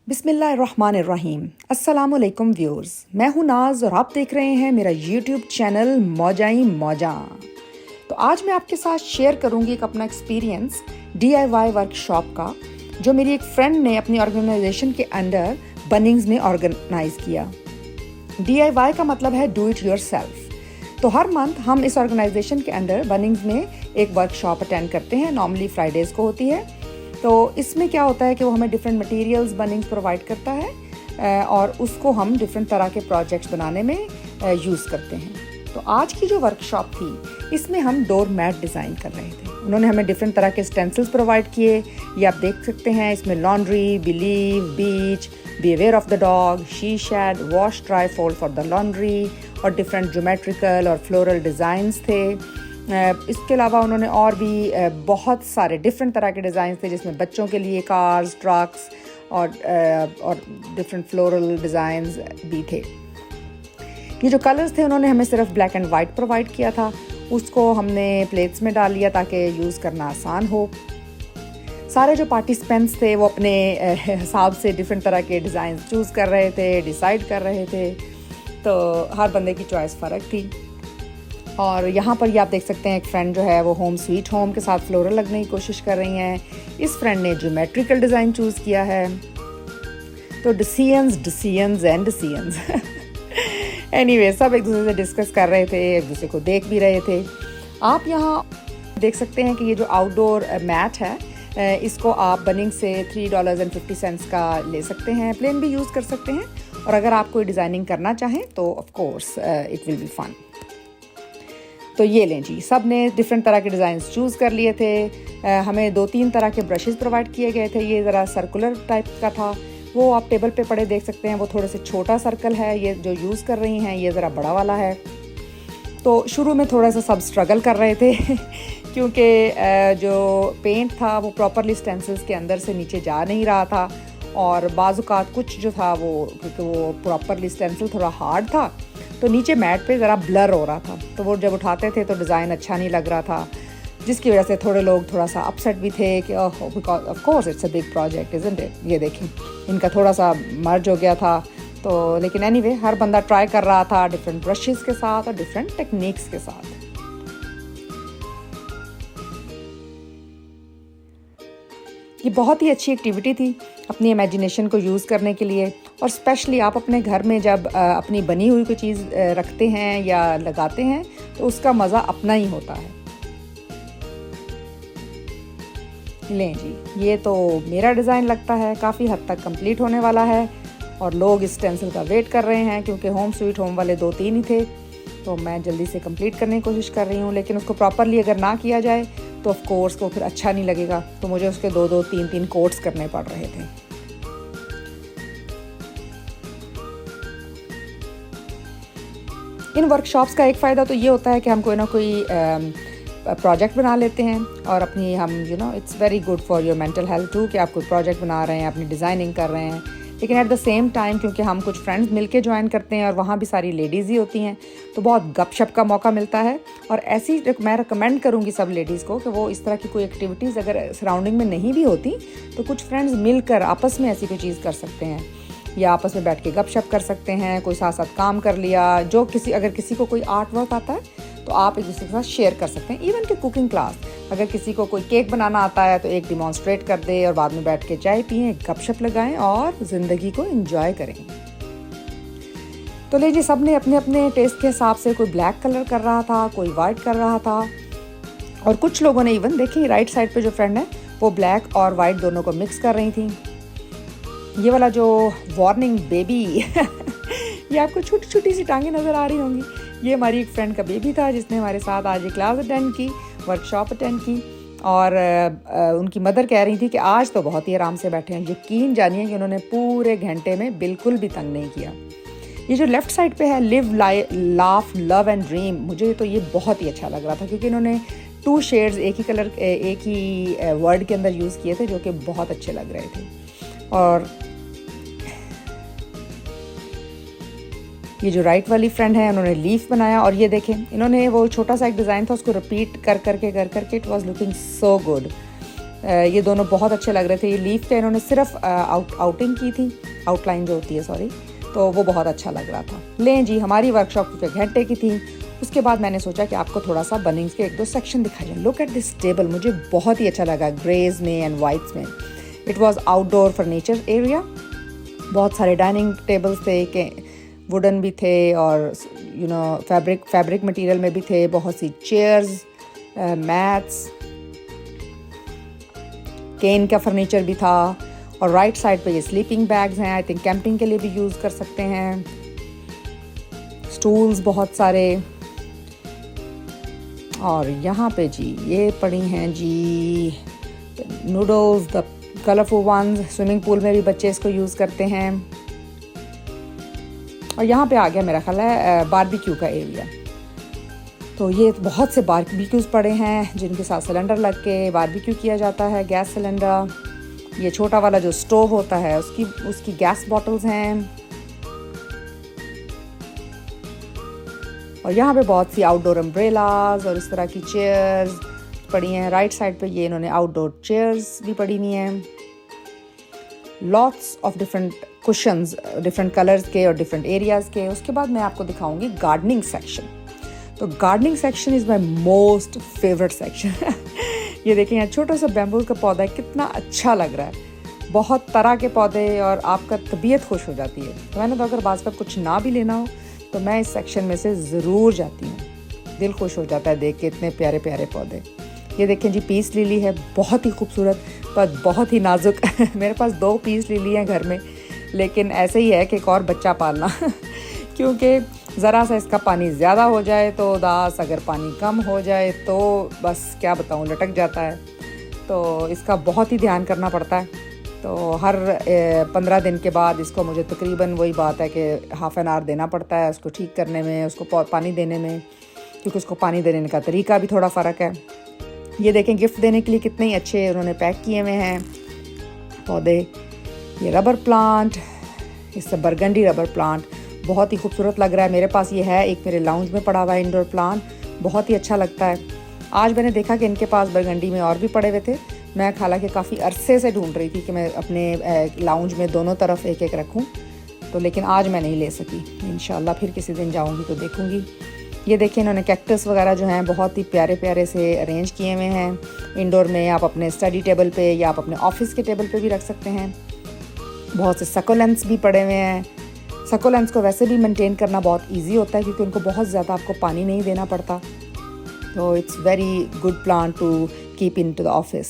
बिस्मिल्लाहिर्रहमानिर्रहीम। अस्सलामुअलैकुम व्यूअर्स, मैं हूं नाज और आप देख रहे हैं मेरा यूट्यूब चैनल मौजाई मौजा। तो आज मैं आपके साथ शेयर करूंगी एक अपना एक्सपीरियंस DIY वर्कशॉप का, जो मेरी एक फ्रेंड ने अपनी ऑर्गेनाइजेशन के अंडर बनिंग्स में ऑर्गेनाइज किया। DIY का मतलब है डू इट योरसेल्फ। तो हर मंथ हम इस ऑर्गेनाइजेशन के अंडर बनिंग्स में एक वर्कशॉप अटेंड करते हैं, नॉर्मली फ्राइडेज़ को होती है। तो इसमें क्या होता है कि वो हमें डिफरेंट मटेरियल्स बनिंग्स प्रोवाइड करता है और उसको हम डिफरेंट तरह के प्रोजेक्ट्स बनाने में यूज़ करते हैं। तो आज की जो वर्कशॉप थी, इसमें हम डोर मैट डिज़ाइन कर रहे थे। उन्होंने हमें डिफरेंट तरह के स्टेंसिल्स प्रोवाइड किए। ये आप देख सकते हैं, इसमें laundry, believe, beach, be aware of the dog, she shed, wash, dry, fold for the laundry और डिफरेंट ज्योमेट्रिकल और फ्लोरल डिज़ाइंस थे। इसके अलावा उन्होंने और भी बहुत सारे डिफरेंट तरह के डिज़ाइन थे, जिसमें बच्चों के लिए कार्स, ट्रक्स और डिफरेंट फ्लोरल डिज़ाइंस भी थे। ये जो कलर्स थे, उन्होंने हमें सिर्फ ब्लैक एंड वाइट प्रोवाइड किया था। उसको हमने प्लेट्स में डाल लिया ताकि यूज़ करना आसान हो। सारे जो पार्टिसिपेंट्स थे वो अपने हिसाब से डिफरेंट तरह के डिज़ाइन चूज़ कर रहे थे, डिसाइड कर रहे थे। तो हर बंदे की चॉइस फ़र्क थी। और यहाँ पर ये आप देख सकते हैं, एक फ्रेंड जो है वो होम स्वीट होम के साथ फ्लोरल लगने की कोशिश कर रही हैं। इस फ्रेंड ने ज्योमेट्रिकल डिज़ाइन चूज़ किया है। तो डिसीजंस एनीवे, सब एक दूसरे से डिस्कस कर रहे थे, एक दूसरे को देख भी रहे थे। आप यहाँ देख सकते हैं कि ये जो आउटडोर मैट है, इसको आप बनिंग से $3.50 का ले सकते हैं। प्लेन भी यूज़ कर सकते हैं, और अगर आप कोई डिज़ाइनिंग करना चाहें तो of course it will be fun. तो ये लें जी, सब ने डिफरेंट तरह के डिज़ाइंस चूज़ कर लिए थे। हमें 2-3 तरह के ब्रशेस प्रोवाइड किए गए थे। ये ज़रा सर्कुलर टाइप का था, वो आप टेबल पे पड़े देख सकते हैं। वो थोड़े से छोटा सर्कल है, ये जो यूज़ कर रही हैं, ये ज़रा बड़ा वाला है। तो शुरू में थोड़ा सा सब स्ट्रगल कर रहे थे क्योंकि जो पेंट था वो प्रॉपरली स्टेंसिल्स के अंदर से नीचे जा नहीं रहा था, और बाज़-औक़ात कुछ जो था वो, क्योंकि वो प्रॉपरली स्टेंसिल थोड़ा हार्ड था, तो नीचे मैट पे ज़रा ब्लर हो रहा था। तो वो जब उठाते थे तो डिज़ाइन अच्छा नहीं लग रहा था, जिसकी वजह से थोड़े लोग थोड़ा सा अपसेट भी थे कि because of course it's a big project isn't it. ये देखें, इनका थोड़ा सा मर्ज हो गया था। तो लेकिन एनीवे, हर बंदा ट्राई कर रहा था डिफरेंट ब्रशेस के साथ और डिफरेंट टेक्निक्स के साथ। ये बहुत ही अच्छी एक्टिविटी थी अपनी इमेजिनेशन को यूज़ करने के लिए, और स्पेशली आप अपने घर में जब अपनी बनी हुई कोई चीज़ रखते हैं या लगाते हैं तो उसका मज़ा अपना ही होता है। लें जी, ये तो मेरा डिज़ाइन लगता है काफ़ी हद तक कंप्लीट होने वाला है, और लोग इस स्टेंसिल का वेट कर रहे हैं, क्योंकि होम स्वीट होम वाले 2-3 ही थे। तो मैं जल्दी से कंप्लीट करने की कोशिश कर रही हूँ, लेकिन उसको प्रॉपरली अगर ना किया जाए तो ऑफ कोर्स वो फिर अच्छा नहीं लगेगा। तो मुझे उसके 2-2, 3-3 कोट्स करने पड़ रहे थे। इन वर्कशॉप्स का एक फ़ायदा तो ये होता है कि हम कोई ना कोई प्रोजेक्ट बना लेते हैं, और अपनी हम it's very good for your mental health too कि आप कोई प्रोजेक्ट बना रहे हैं, अपनी डिज़ाइनिंग कर रहे हैं। लेकिन एट द सेम टाइम, क्योंकि हम कुछ फ्रेंड्स मिलके ज्वाइन करते हैं और वहाँ भी सारी लेडीज़ ही होती हैं, तो बहुत गपशप का मौका मिलता है। और ऐसी मैं रिकमेंड करूँगी सब लेडीज़ को कि वो इस तरह की कोई एक्टिविटीज़ अगर सराउंडिंग में नहीं भी होती, तो कुछ फ्रेंड्स मिलकर आपस में ऐसी कोई चीज़ कर सकते हैं, या आपस में बैठ के गपशप कर सकते हैं, कोई साथ साथ काम कर लिया। जो अगर किसी को कोई आर्ट वर्क आता है तो आप एक दूसरे के साथ शेयर कर सकते हैं। इवन कि कुकिंग क्लास, अगर किसी को कोई केक बनाना आता है तो एक डिमॉन्स्ट्रेट कर दे, और बाद में बैठ के चाय पिएं, गपशप लगाएं और ज़िंदगी को एंजॉय करें। तो लीजिए, सब ने अपने अपने टेस्ट के हिसाब से, कोई ब्लैक कलर कर रहा था, कोई वाइट कर रहा था, और कुछ लोगों ने इवन देखिए राइट साइड पे जो फ्रेंड है वो ब्लैक और वाइट दोनों को मिक्स कर रही थी। ये वाला जो वार्निंग बेबी ये आपको छोटी छोटी सी टांगें नज़र आ रही होंगी, ये हमारी एक फ्रेंड का बेबी था, जिसने हमारे साथ आज एक क्लास अटेंड की, वर्कशॉप अटेंड की। और उनकी मदर कह रही थी कि आज तो बहुत ही आराम से बैठे हैं। यकीन जानिए कि उन्होंने पूरे घंटे में बिल्कुल भी तंग नहीं किया। ये जो लेफ़्ट साइड पे है, live laugh love and dream, मुझे तो ये बहुत ही अच्छा लग रहा था, क्योंकि इन्होंने 2 शेड्स एक ही कलर, एक ही वर्ड के अंदर यूज़ किए थे, जो कि बहुत अच्छे लग रहे थे। और ये जो राइट वाली फ्रेंड है, उन्होंने लीफ बनाया, और ये देखें, इन्होंने वो छोटा सा एक डिज़ाइन था उसको रिपीट कर करके it was looking so good. ये दोनों बहुत अच्छे लग रहे थे। ये लीफ थे, इन्होंने सिर्फ आउटिंग की थी, आउटलाइन जो होती है, सॉरी, तो वो बहुत अच्छा लग रहा था। लें जी, हमारी वर्कशॉप 1 घंटे की थी। उसके बाद मैंने सोचा कि आपको थोड़ा सा बनिंग्स के 1-2 सेक्शन दिखाई जाए। लुक एट दिस टेबल, मुझे बहुत ही अच्छा लगा, ग्रेज में एंड वाइट्स में। It was outdoor furniture area, बहुत सारे डाइनिंग टेबल्स थे, के वुडन भी थे और फैब्रिक मटेरियल में भी थे, बहुत सी चेयर्स, मैट्स, केन का फर्नीचर भी था। और राइट साइड पे ये स्लीपिंग बैग्स हैं, आई थिंक कैंपिंग के लिए भी यूज़ कर सकते हैं। स्टूल्स बहुत सारे, और यहाँ पे जी ये पड़ी हैं जी noodles, the colourful ones. Swimming pool में भी बच्चे इसको यूज़ करते हैं। और यहाँ पे आ गया मेरा ख्याल है बारबेक्यू का एरिया। तो ये बहुत से बारबेक्यूज़ पड़े हैं जिनके साथ सिलेंडर लग के बारबेक्यू किया जाता है, गैस सिलेंडर। ये छोटा वाला जो स्टोव होता है उसकी गैस बॉटल्स हैं। और यहाँ पे बहुत सी आउटडोर अम्ब्रेलाज और इस तरह की चेयर्स पड़ी हैं। राइट साइड पे ये इन्होंने आउटडोर चेयर्स भी पड़ी हुई हैं। Lots of different cushions, different colours के और डिफरेंट एरियाज़ के। उसके बाद मैं आपको दिखाऊंगी गार्डनिंग सेक्शन। तो gardening section is my most favourite section. ये देखें, यहाँ छोटा सा बैम्बू का पौधा है, कितना अच्छा लग रहा है। बहुत तरह के पौधे और आपका तबीयत खुश हो जाती है। तो मैंने तो अगर बाज़ पर कुछ ना भी लेना हो तो मैं इस सेक्शन में से ज़रूर जाती हूँ। दिल खुश हो जाता है देख के इतने प्यारे प्यारे पौधे। ये देखें जी, पीस लिली है, बहुत ही खूबसूरत पर बहुत ही नाजुक। मेरे पास 2 पीस लिली हैं घर में, लेकिन ऐसे ही है कि एक और बच्चा पालना। क्योंकि ज़रा सा इसका पानी ज़्यादा हो जाए तो उदास, अगर पानी कम हो जाए तो बस क्या बताऊँ, लटक जाता है। तो इसका बहुत ही ध्यान करना पड़ता है। तो हर 15 दिन के बाद इसको मुझे तकरीबन वही बात है कि हाफ़ एन आवर देना पड़ता है उसको ठीक करने में, उसको पानी देने में, क्योंकि उसको पानी देने का तरीका भी थोड़ा फ़र्क है। ये देखें, गिफ्ट देने के लिए कितने ही अच्छे उन्होंने पैक किए हुए हैं पौधे। ये रबर प्लांट, इससे बरगंडी रबर प्लांट बहुत ही खूबसूरत लग रहा है। मेरे पास ये है, एक मेरे लाउंज में पड़ा हुआ है इंडोर प्लांट, बहुत ही अच्छा लगता है। आज मैंने देखा कि इनके पास बरगंडी में और भी पड़े हुए थे। मैं हालांकि काफ़ी अरसे से ढूंढ रही थी कि मैं अपने लाउंज में दोनों तरफ एक एक रखूं, तो लेकिन आज मैं नहीं ले सकी। इंशाल्लाह फिर किसी दिन जाऊंगी तो देखूंगी। ये देखिए, इन्होंने कैक्टस वगैरह जो हैं बहुत ही प्यारे प्यारे से अरेंज किए हुए हैं इंडोर में। आप अपने स्टडी टेबल पे या आप अपने ऑफिस के टेबल पे भी रख सकते हैं। बहुत से सकोलेंट्स भी पड़े हुए हैं। सकोलेंट्स को वैसे भी मेंटेन करना बहुत इजी होता है क्योंकि उनको बहुत ज़्यादा आपको पानी नहीं देना पड़ता। तो it's very good plant to keep into the office.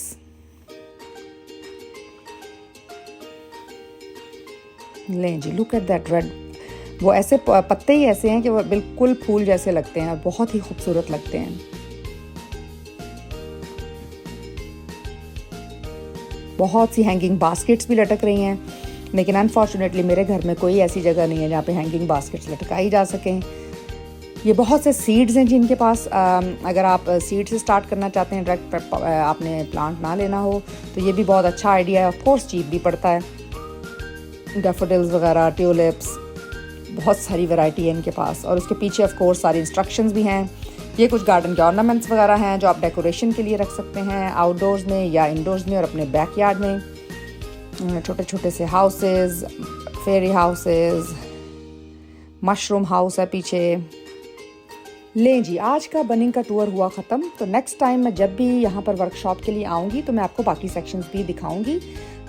लें जी, लुक एट दैट रेड। वो ऐसे पत्ते ही ऐसे हैं कि वो बिल्कुल फूल जैसे लगते हैं, बहुत ही खूबसूरत लगते हैं। बहुत सी हैंगिंग बास्केट्स भी लटक रही हैं, लेकिन अनफॉर्चुनेटली मेरे घर में कोई ऐसी जगह नहीं है जहाँ पे हैंगिंग बास्केट्स लटकाई जा सकें। ये बहुत से सीड्स हैं जिनके पास, अगर आप सीड से स्टार्ट करना चाहते हैं, डायरेक्ट आपने प्लांट ना लेना हो, तो ये भी बहुत अच्छा आइडिया है। ऑफ कोर्स चीप भी पड़ता है। डैफोडिल्स वगैरह, ट्यूलिप्स, बहुत सारी वैरायटी है इनके पास। और उसके पीछे ऑफ कोर्स सारी इंस्ट्रक्शंस भी हैं। ये कुछ गार्डन के ऑर्नामेंट्स वगैरह हैं जो आप डेकोरेशन के लिए रख सकते हैं, आउटडोर्स में या इंडोर्स में और अपने बैकयार्ड में। छोटे छोटे से हाउसेस, फेरी हाउसेस, मशरूम हाउस है पीछे। लें जी, आज का बनिंग का टूर हुआ ख़त्म। तो नेक्स्ट टाइम मैं जब भी यहाँ पर वर्कशॉप के लिए आऊँगी तो मैं आपको बाकी सेक्शंस भी दिखाऊँगी।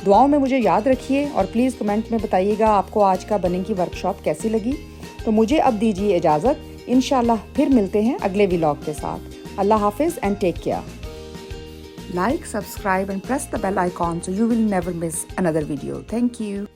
दुआओं में मुझे याद रखिए और प्लीज़ कमेंट में बताइएगा आपको आज का बनिंग की वर्कशॉप कैसी लगी। तो मुझे अब दीजिए इजाज़त, इंशाल्लाह फिर मिलते हैं अगले व्लॉग के साथ। अल्लाह हाफिज़ and take care. Like, subscribe and press the bell icon so you will never miss another video. Thank you.